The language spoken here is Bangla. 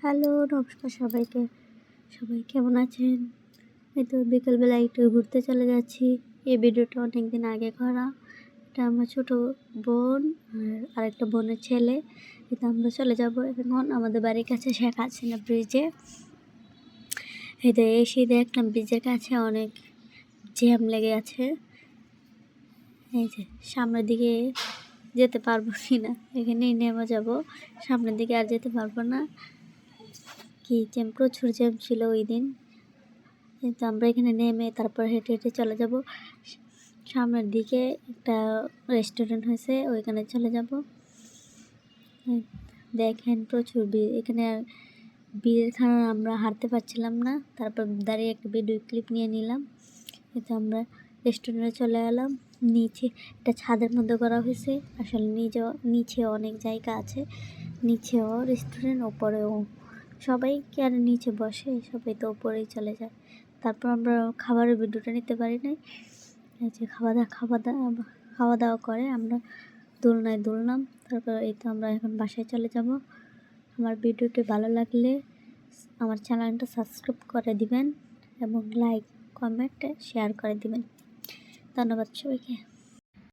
হ্যালো, নমস্কার সবাইকে। সবাই কেমন আছেন? এই তো বিকেলবেলা একটু ঘুরতে চলে যাচ্ছি। এই ভিডিওটা অনেক দিন আগে করা। এটা আমার ছোটো বোন আর আরেকটা বোনের ছেলে। এটা আমরা চলে যাব এখন আমাদের বাড়ির কাছে শেখ হাসিনা ব্রিজে। এটা এসে দেখলাম ব্রিজের কাছে অনেক জ্যাম লেগে আছে। এই যে সামনের দিকে যেতে পারবো কি না, এখানেই নেমে যাব। সামনের দিকে আর যেতে পারবো না। কি জ্যাম, প্রচুর জ্যাম ছিল ওই দিন। কিন্তু আমরা এখানে নেমে তারপর হেঁটে হেঁটে চলে যাব। সামনের দিকে একটা রেস্টুরেন্ট হয়েছে, ওইখানে চলে যাব। দেখেন প্রচুর ভিড় এখানে। ভিড়ের কারণে আমরা হাঁটতে পারছিলাম না। তারপর দাঁড়িয়ে একটা ভিডিও ক্লিপ নিয়ে নিলাম। এতে আমরা রেস্টুরেন্টে চলে এলাম। নিচে একটা ছাদের মধ্যে করা হয়েছে। আসলে নিচে অনেক জায়গা আছে। নিচেও রেস্টুরেন্ট, ওপরেও। সবাই কি আর নিচে বসে, সবাই তো ওপরেই চলে যায়। তারপর আমরা খাবারের ভিডিওটা নিতে পারি নাই। এই যে খাওয়া দাওয়া করে আমরা দোলনায় দুললাম। তারপর এই তো আমরা এখন বাসায় চলে যাব। আমার ভিডিওটি ভালো লাগলে আমার চ্যানেলটা সাবস্ক্রাইব করে দিবেন এবং লাইক, কমেন্ট, শেয়ার করে দিবেন। ধন্যবাদ সবাইকে।